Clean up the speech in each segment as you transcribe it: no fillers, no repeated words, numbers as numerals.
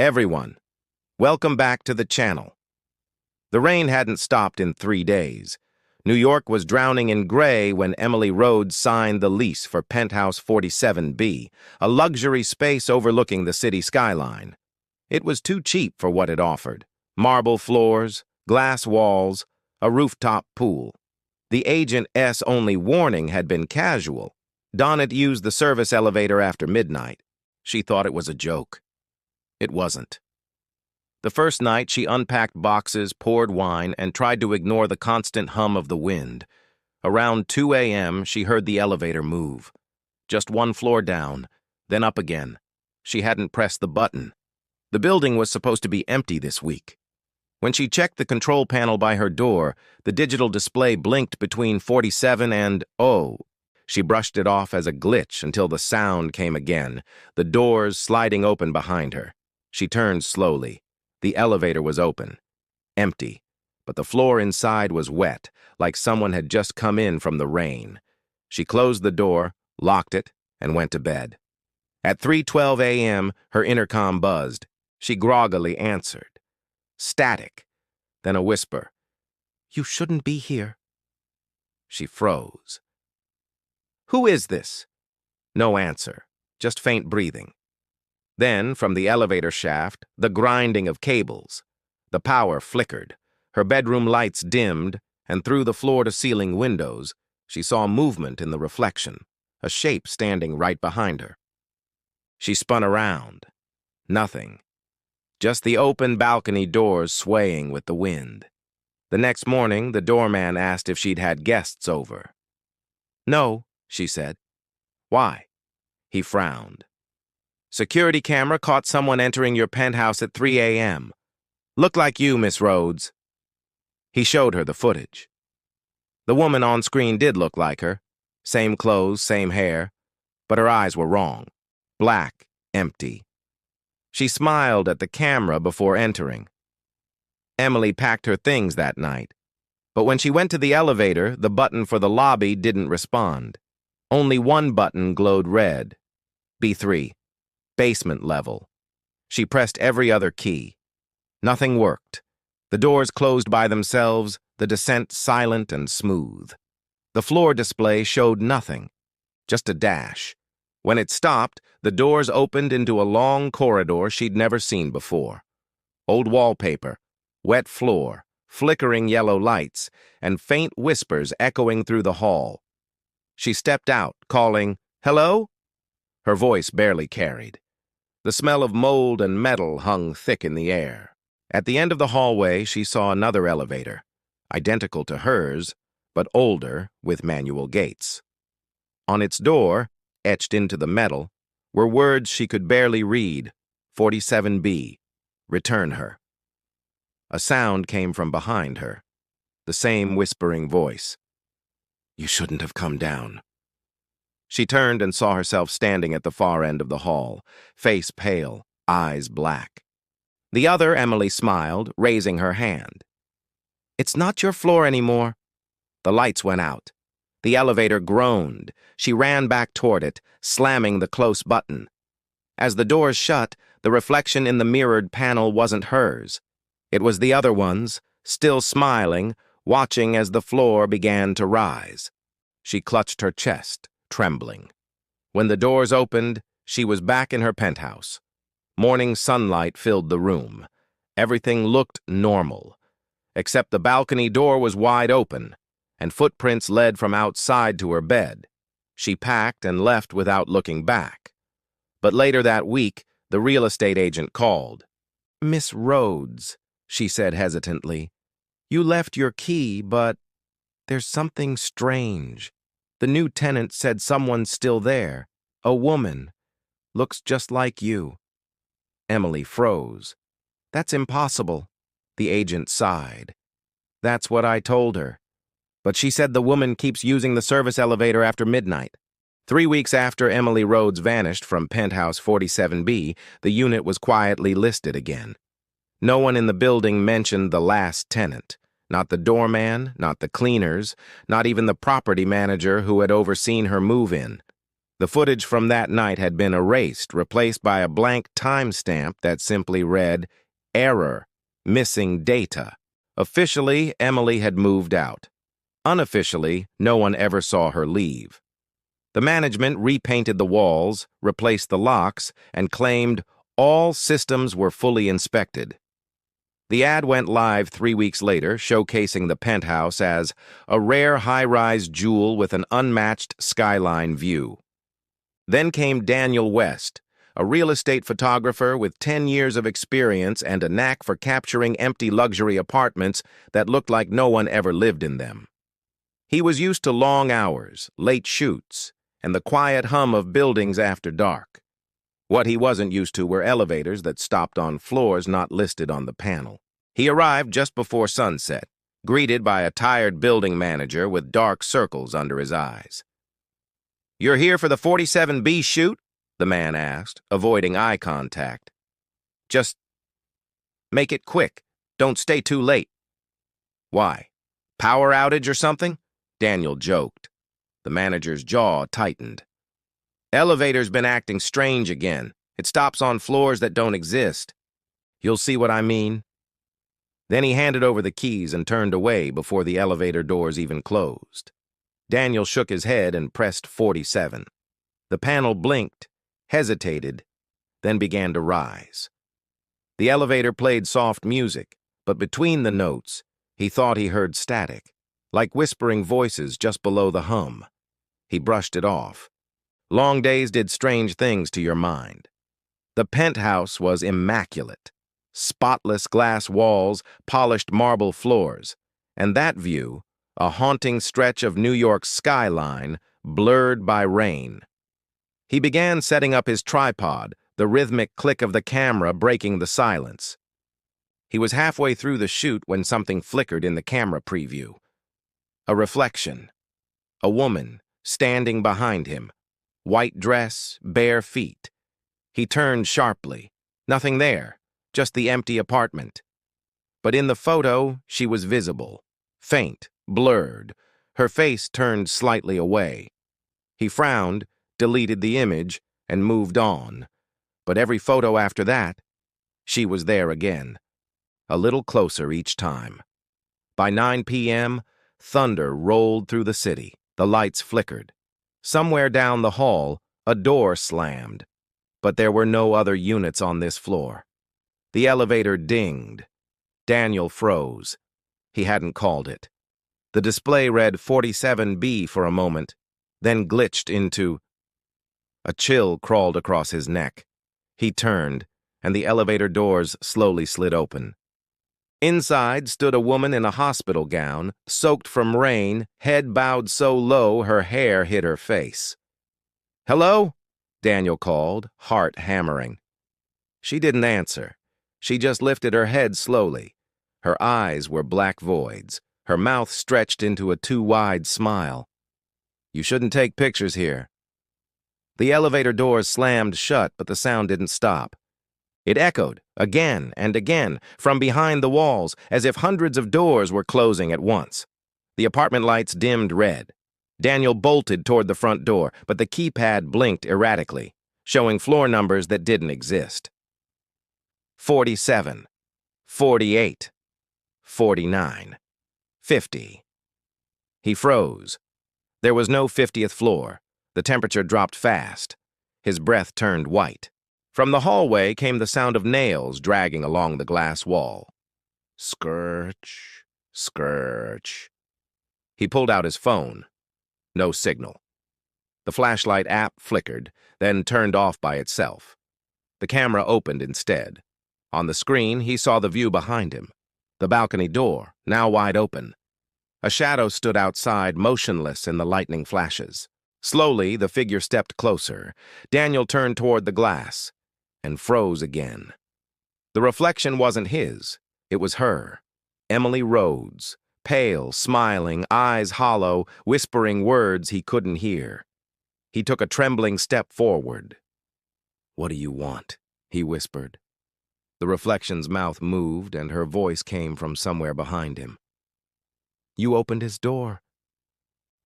Everyone, welcome back to the channel. The rain hadn't stopped in 3 days. New York was drowning in gray when Emily Rhodes signed the lease for Penthouse 47B, a luxury space overlooking the city skyline. It was too cheap for what it offered. Marble floors, glass walls, a rooftop pool. The agent's only warning had been casual. Donnett used the service elevator after midnight. She thought it was a joke. It wasn't. The first night, she unpacked boxes, poured wine, and tried to ignore the constant hum of the wind. Around 2 a.m., she heard the elevator move. Just one floor down, then up again. She hadn't pressed the button. The building was supposed to be empty this week. When she checked the control panel by her door, the digital display blinked between 47 and 0. She brushed it off as a glitch until the sound came again, the doors sliding open behind her. She turned slowly. The elevator was open, empty, but the floor inside was wet, like someone had just come in from the rain. She closed the door, locked it, and went to bed. At 3:12 a.m., her intercom buzzed. She groggily answered. Static, then a whisper. "You shouldn't be here." She froze. "Who is this?" No answer, just faint breathing. Then, from the elevator shaft, the grinding of cables. The power flickered. Her bedroom lights dimmed, and through the floor-to-ceiling windows, she saw movement in the reflection, a shape standing right behind her. She spun around. Nothing. Just the open balcony doors swaying with the wind. The next morning, the doorman asked if she'd had guests over. "No," she said. "Why?" He frowned. "Security camera caught someone entering your penthouse at 3 a.m. Looked like you, Miss Rhodes." He showed her the footage. The woman on screen did look like her. Same clothes, same hair. But her eyes were wrong. Black, empty. She smiled at the camera before entering. Emily packed her things that night. But when she went to the elevator, the button for the lobby didn't respond. Only one button glowed red. B3. Basement level. She pressed every other key. Nothing worked. The doors closed by themselves, the descent silent and smooth. The floor display showed nothing, just a dash. When it stopped, the doors opened into a long corridor she'd never seen before. Old wallpaper, wet floor, flickering yellow lights, and faint whispers echoing through the hall. She stepped out, calling, "Hello?" Her voice barely carried. The smell of mold and metal hung thick in the air. At the end of the hallway, she saw another elevator, identical to hers, but older, with manual gates. On its door, etched into the metal, were words she could barely read. 47B. Return her. A sound came from behind her. The same whispering voice. "You shouldn't have come down." She turned and saw herself standing at the far end of the hall, face pale, eyes black. The other Emily smiled, raising her hand. "It's not your floor anymore." The lights went out. The elevator groaned. She ran back toward it, slamming the close button. As the doors shut, the reflection in the mirrored panel wasn't hers. It was the other one's, still smiling, watching as the floor began to rise. She clutched her chest, trembling. When the doors opened, she was back in her penthouse. Morning sunlight filled the room. Everything looked normal, except the balcony door was wide open, and footprints led from outside to her bed. She packed and left without looking back. But later that week, the real estate agent called. "Miss Rhodes," she said hesitantly, "you left your key, but there's something strange. The new tenant said someone's still there. A woman. Looks just like you." Emily froze. "That's impossible." The agent sighed. "That's what I told her. But she said the woman keeps using the service elevator after midnight." 3 weeks after Emily Rhodes vanished from Penthouse 47B, the unit was quietly listed again. No one in the building mentioned the last tenant. Not the doorman, not the cleaners, not even the property manager who had overseen her move-in. The footage from that night had been erased, replaced by a blank timestamp that simply read, "Error, missing data." Officially, Emily had moved out. Unofficially, no one ever saw her leave. The management repainted the walls, replaced the locks, and claimed all systems were fully inspected. The ad went live 3 weeks later, showcasing the penthouse as a rare high-rise jewel with an unmatched skyline view. Then came Daniel West, a real estate photographer with 10 years of experience and a knack for capturing empty luxury apartments that looked like no one ever lived in them. He was used to long hours, late shoots, and the quiet hum of buildings after dark. What he wasn't used to were elevators that stopped on floors not listed on the panel. He arrived just before sunset, greeted by a tired building manager with dark circles under his eyes. "You're here for the 47B shoot?" the man asked, avoiding eye contact. "Just make it quick. Don't stay too late." "Why? Power outage or something?" Daniel joked. The manager's jaw tightened. "Elevator's been acting strange again. It stops on floors that don't exist. You'll see what I mean." Then he handed over the keys and turned away before the elevator doors even closed. Daniel shook his head and pressed 47. The panel blinked, hesitated, then began to rise. The elevator played soft music, but between the notes, he thought he heard static, like whispering voices just below the hum. He brushed it off. Long days did strange things to your mind. The penthouse was immaculate. Spotless glass walls, polished marble floors, and that view, a haunting stretch of New York's skyline, blurred by rain. He began setting up his tripod, the rhythmic click of the camera breaking the silence. He was halfway through the shoot when something flickered in the camera preview. A reflection. A woman, standing behind him. White dress, bare feet. He turned sharply. Nothing there, just the empty apartment. But in the photo, she was visible. Faint, blurred, her face turned slightly away. He frowned, deleted the image, and moved on. But every photo after that, she was there again. A little closer each time. By 9 p.m., thunder rolled through the city. The lights flickered. Somewhere down the hall, a door slammed. But there were no other units on this floor. The elevator dinged. Daniel froze. He hadn't called it. The display read 47B for a moment, then glitched into... A chill crawled across his neck. He turned, and the elevator doors slowly slid open. Inside stood a woman in a hospital gown, soaked from rain, head bowed so low her hair hid her face. "Hello?" Daniel called, heart hammering. She didn't answer. She just lifted her head slowly. Her eyes were black voids, her mouth stretched into a too-wide smile. "You shouldn't take pictures here." The elevator doors slammed shut, but the sound didn't stop. It echoed, again and again, from behind the walls, as if hundreds of doors were closing at once. The apartment lights dimmed red. Daniel bolted toward the front door, but the keypad blinked erratically, showing floor numbers that didn't exist. 47, 48, 49, 50. He froze. There was no 50th floor. The temperature dropped fast. His breath turned white. From the hallway came the sound of nails dragging along the glass wall. Scratch, scratch. He pulled out his phone. No signal. The flashlight app flickered, then turned off by itself. The camera opened instead. On the screen, he saw the view behind him. The balcony door, now wide open. A shadow stood outside, motionless in the lightning flashes. Slowly, the figure stepped closer. Daniel turned toward the glass and froze again. The reflection wasn't his. It was her. Emily Rhodes, pale, smiling, eyes hollow, whispering words he couldn't hear. He took a trembling step forward. "What do you want?" he whispered. The reflection's mouth moved, and her voice came from somewhere behind him. "You opened his door."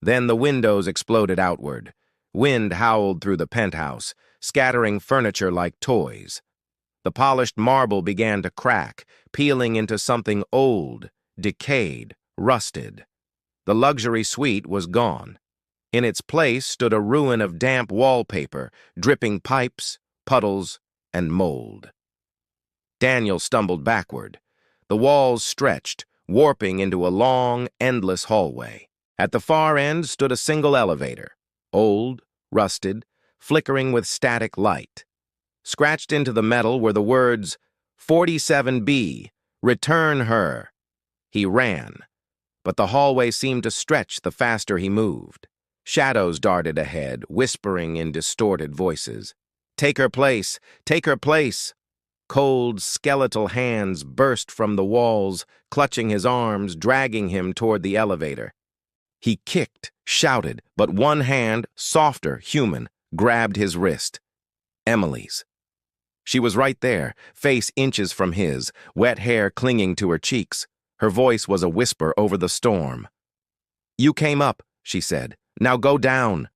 Then the windows exploded outward. Wind howled through the penthouse, scattering furniture like toys. The polished marble began to crack, peeling into something old, decayed, rusted. The luxury suite was gone. In its place stood a ruin of damp wallpaper, dripping pipes, puddles, and mold. Daniel stumbled backward. The walls stretched, warping into a long, endless hallway. At the far end stood a single elevator, old, rusted, flickering with static light. Scratched into the metal were the words, 47B, return her. He ran, but the hallway seemed to stretch the faster he moved. Shadows darted ahead, whispering in distorted voices. Take her place! Take her place! Cold, skeletal hands burst from the walls, clutching his arms, dragging him toward the elevator. He kicked, shouted, but one hand, softer, human, grabbed his wrist. Emily's. She was right there, face inches from his, wet hair clinging to her cheeks. Her voice was a whisper over the storm. You came up, she said. Now go down.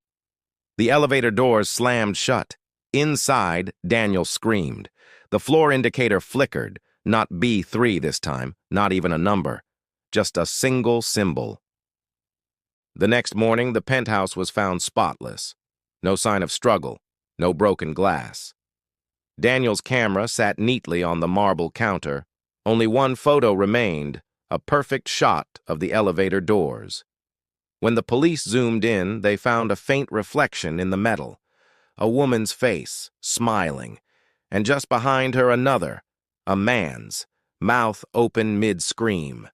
The elevator doors slammed shut. Inside, Daniel screamed. The floor indicator flickered, not B3 this time, not even a number, just a single symbol. The next morning, the penthouse was found spotless. No sign of struggle, no broken glass. Daniel's camera sat neatly on the marble counter. Only one photo remained, a perfect shot of the elevator doors. When the police zoomed in, they found a faint reflection in the metal, a woman's face, smiling, and just behind her another, a man's, mouth open mid-scream.